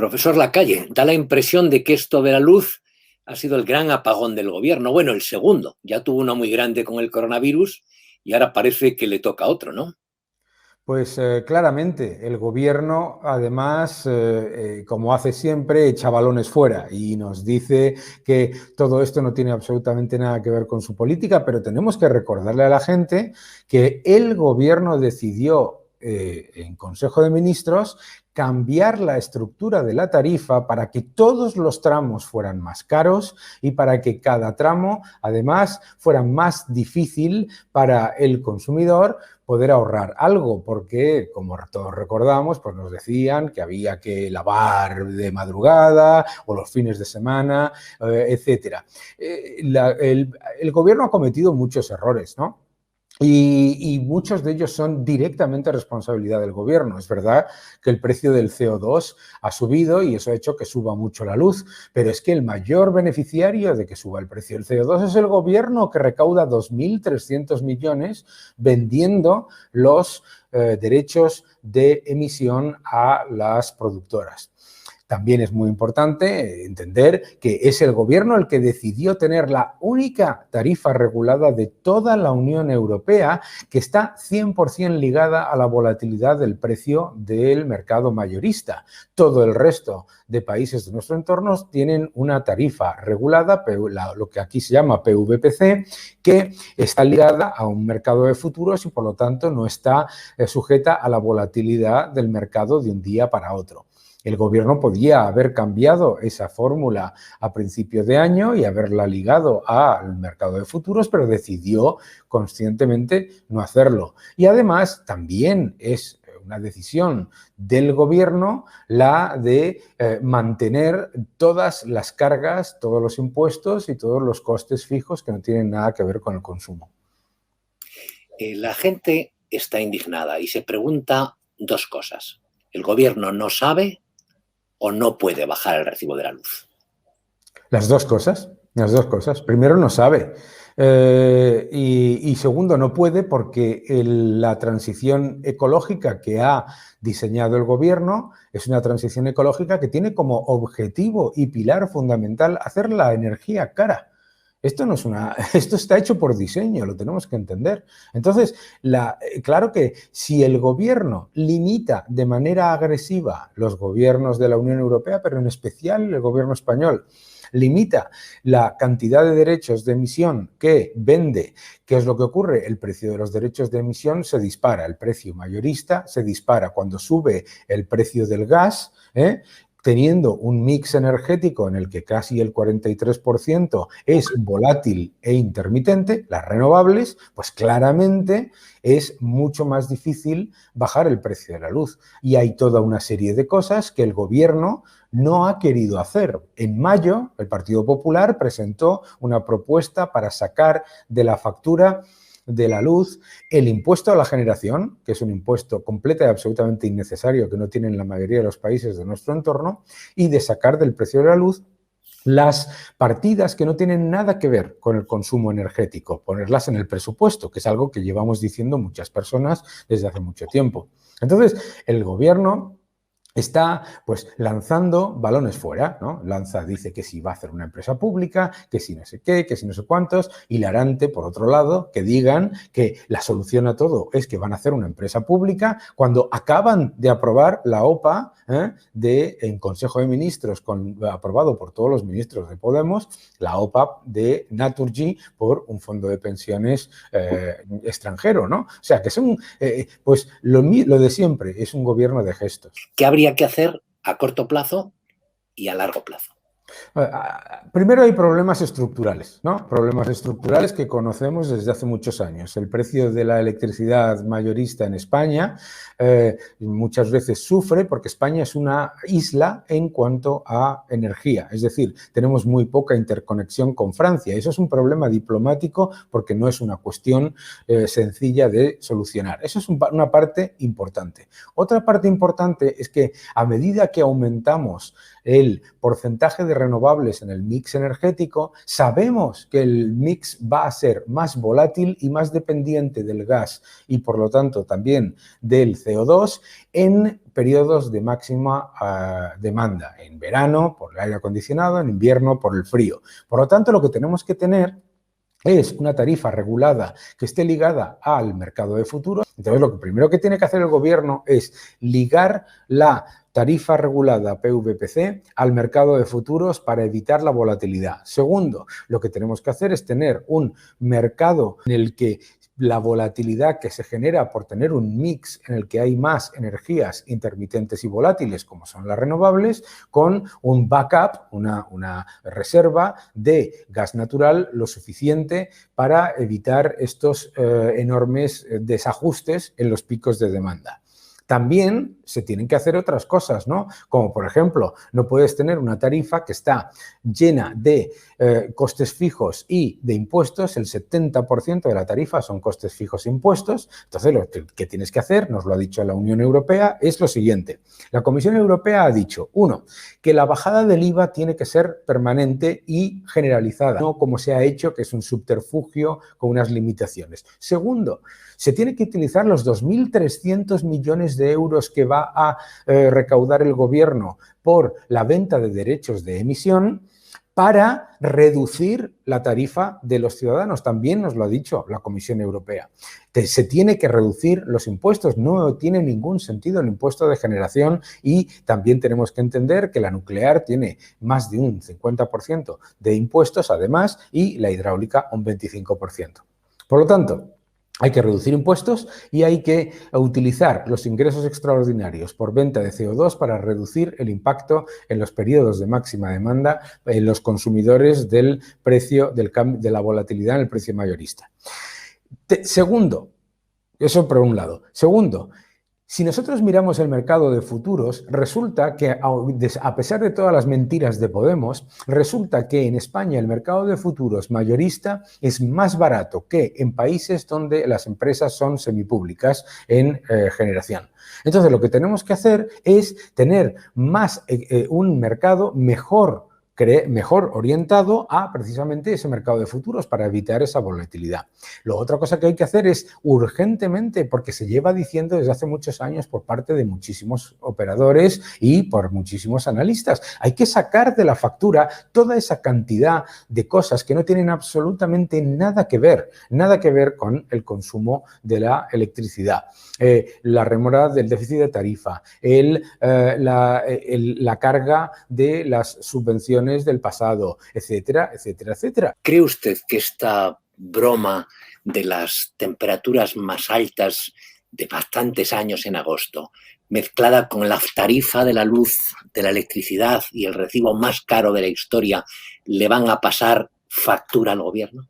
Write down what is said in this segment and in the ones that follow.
Profesor Lacalle, da la impresión de que esto de la luz ha sido el gran apagón del gobierno. Bueno, el segundo. Ya tuvo uno muy grande con el coronavirus y ahora parece que le toca otro, ¿no? Pues claramente, el gobierno, además, como hace siempre, echa balones fuera y nos dice que todo esto no tiene absolutamente nada que ver con su política, pero tenemos que recordarle a la gente que el gobierno decidió en Consejo de Ministros cambiar la estructura de la tarifa para que todos los tramos fueran más caros y para que cada tramo, además, fuera más difícil para el consumidor poder ahorrar algo, porque, como todos recordamos, pues nos decían que había que lavar de madrugada o los fines de semana, etcétera. El gobierno ha cometido muchos errores, ¿no? Y muchos de ellos son directamente responsabilidad del gobierno. Es verdad que el precio del CO2 ha subido y eso ha hecho que suba mucho la luz, pero es que el mayor beneficiario de que suba el precio del CO2 es el gobierno, que recauda 2.300 millones vendiendo los derechos de emisión a las productoras. También es muy importante entender que es el gobierno el que decidió tener la única tarifa regulada de toda la Unión Europea que está 100% ligada a la volatilidad del precio del mercado mayorista. Todo el resto de países de nuestro entorno tienen una tarifa regulada, lo que aquí se llama PVPC, que está ligada a un mercado de futuros y por lo tanto no está sujeta a la volatilidad del mercado de un día para otro. El gobierno podía haber cambiado esa fórmula a principio de año y haberla ligado al mercado de futuros, pero decidió conscientemente no hacerlo. Y además también es una decisión del gobierno la de mantener todas las cargas, todos los impuestos y todos los costes fijos que no tienen nada que ver con el consumo. La gente está indignada y se pregunta dos cosas. ¿El gobierno no sabe o no puede bajar el recibo de la luz? Las dos cosas. Primero, no sabe. Y segundo, no puede porque la transición ecológica que ha diseñado el gobierno es una transición ecológica que tiene como objetivo y pilar fundamental hacer la energía cara. Esto está hecho por diseño, lo tenemos que entender. Entonces, claro que si el gobierno limita de manera agresiva, los gobiernos de la Unión Europea, pero en especial el gobierno español, limita la cantidad de derechos de emisión que vende, ¿qué es lo que ocurre? El precio de los derechos de emisión se dispara, el precio mayorista se dispara. Cuando sube el precio del gas, teniendo un mix energético en el que casi el 43% es volátil e intermitente, las renovables, pues claramente es mucho más difícil bajar el precio de la luz. Y hay toda una serie de cosas que el gobierno no ha querido hacer. En mayo, el Partido Popular presentó una propuesta para sacar de la factura de la luz el impuesto a la generación, que es un impuesto completo y absolutamente innecesario que no tienen la mayoría de los países de nuestro entorno, y de sacar del precio de la luz las partidas que no tienen nada que ver con el consumo energético, ponerlas en el presupuesto, que es algo que llevamos diciendo muchas personas desde hace mucho tiempo. Entonces, el gobierno está pues lanzando balones fuera, ¿no? Dice que si va a hacer una empresa pública, que si no sé qué, que si no sé cuántos. Hilarante, por otro lado, que digan que la solución a todo es que van a hacer una empresa pública cuando acaban de aprobar la OPA en Consejo de Ministros, aprobado por todos los ministros de Podemos, la OPA de Naturgy por un fondo de pensiones extranjero, ¿no? O sea, que son, pues lo de siempre, es un gobierno de gestos. ¿Qué habría que hacer a corto plazo y a largo plazo? Primero hay problemas estructurales, ¿no? Problemas estructurales que conocemos desde hace muchos años. El precio de la electricidad mayorista en España muchas veces sufre porque España es una isla en cuanto a energía. Es decir, tenemos muy poca interconexión con Francia. Eso es un problema diplomático porque no es una cuestión sencilla de solucionar. Eso es una parte importante. Otra parte importante es que a medida que aumentamos el porcentaje de renovables en el mix energético, sabemos que el mix va a ser más volátil y más dependiente del gas y por lo tanto también del CO2 en periodos de máxima demanda, en verano por el aire acondicionado, en invierno por el frío. Por lo tanto, lo que tenemos que tener es una tarifa regulada que esté ligada al mercado de futuros. Entonces, lo primero que tiene que hacer el gobierno es ligar la tarifa regulada PVPC al mercado de futuros para evitar la volatilidad. Segundo, lo que tenemos que hacer es tener un mercado en el que la volatilidad que se genera por tener un mix en el que hay más energías intermitentes y volátiles, como son las renovables, con un backup, una reserva de gas natural lo suficiente para evitar estos enormes desajustes en los picos de demanda. También se tienen que hacer otras cosas, ¿no? Como, por ejemplo, no puedes tener una tarifa que está llena de costes fijos y de impuestos. El 70% de la tarifa son costes fijos e impuestos. Entonces, lo que tienes que hacer, nos lo ha dicho la Unión Europea, es lo siguiente. La Comisión Europea ha dicho, uno, que la bajada del IVA tiene que ser permanente y generalizada, no como se ha hecho, que es un subterfugio con unas limitaciones. Segundo, se tiene que utilizar los 2.300 millones de euros que va a recaudar el gobierno por la venta de derechos de emisión para reducir la tarifa de los ciudadanos. También nos lo ha dicho la Comisión Europea. Se tiene que reducir los impuestos, no tiene ningún sentido el impuesto de generación y también tenemos que entender que la nuclear tiene más de un 50% de impuestos además y la hidráulica un 25%. Por lo tanto, hay que reducir impuestos y hay que utilizar los ingresos extraordinarios por venta de CO2 para reducir el impacto en los periodos de máxima demanda en los consumidores del precio de la volatilidad en el precio mayorista. Segundo, eso por un lado. Segundo, si nosotros miramos el mercado de futuros, resulta que, a pesar de todas las mentiras de Podemos, resulta que en España el mercado de futuros mayorista es más barato que en países donde las empresas son semipúblicas en generación. Entonces, lo que tenemos que hacer es tener un mercado mejor orientado a precisamente ese mercado de futuros para evitar esa volatilidad. Otra cosa que hay que hacer es urgentemente, porque se lleva diciendo desde hace muchos años por parte de muchísimos operadores y por muchísimos analistas, hay que sacar de la factura toda esa cantidad de cosas que no tienen absolutamente nada que ver con el consumo de la electricidad. La remora del déficit de tarifa, la carga de las subvenciones del pasado, etcétera, etcétera, etcétera. ¿Cree usted que esta broma de las temperaturas más altas de bastantes años en agosto, mezclada con la tarifa de la luz, de la electricidad y el recibo más caro de la historia, le van a pasar factura al gobierno?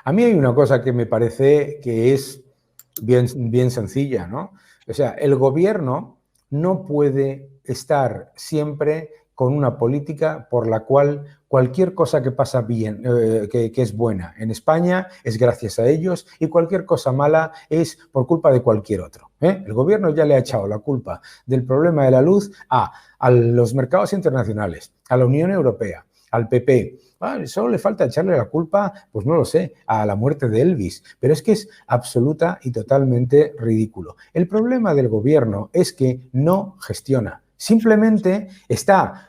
A mí hay una cosa que me parece que es bien sencilla, ¿no? O sea, el gobierno no puede estar siempre con una política por la cual cualquier cosa que pasa bien, que es buena en España es gracias a ellos y cualquier cosa mala es por culpa de cualquier otro. El gobierno ya le ha echado la culpa del problema de la luz a los mercados internacionales, a la Unión Europea, al PP. Solo le falta echarle la culpa, pues no lo sé, a la muerte de Elvis, pero es que es absoluta y totalmente ridículo. El problema del gobierno es que no gestiona, simplemente está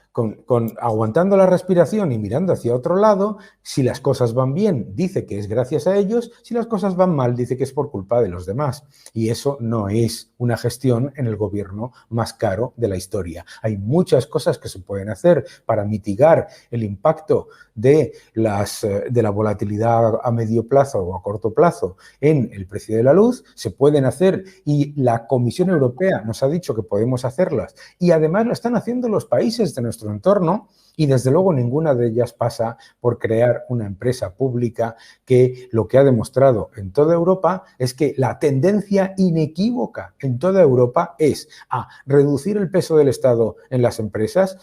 aguantando la respiración y mirando hacia otro lado. Si las cosas van bien, dice que es gracias a ellos. Si las cosas van mal, dice que es por culpa de los demás. Y eso no es una gestión en el gobierno más caro de la historia. Hay muchas cosas que se pueden hacer para mitigar el impacto de la volatilidad a medio plazo o a corto plazo en el precio de la luz. Se pueden hacer y la Comisión Europea nos ha dicho que podemos hacerlas. Y además lo están haciendo los países de nuestro entorno y desde luego ninguna de ellas pasa por crear una empresa pública que lo que ha demostrado en toda Europa es que la tendencia inequívoca en toda Europa es a reducir el peso del Estado en las empresas.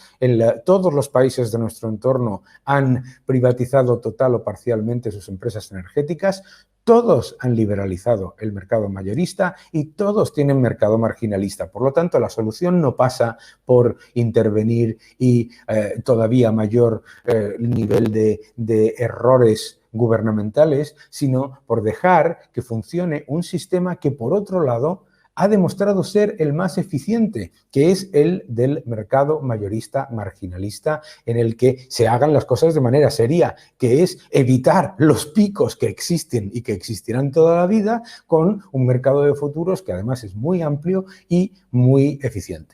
Todos los países de nuestro entorno han privatizado total o parcialmente sus empresas energéticas. Todos han liberalizado el mercado mayorista y todos tienen mercado marginalista. Por lo tanto, la solución no pasa por intervenir y todavía mayor nivel de errores gubernamentales, sino por dejar que funcione un sistema que, por otro lado, ha demostrado ser el más eficiente, que es el del mercado mayorista marginalista, en el que se hagan las cosas de manera seria, que es evitar los picos que existen y que existirán toda la vida, con un mercado de futuros que además es muy amplio y muy eficiente.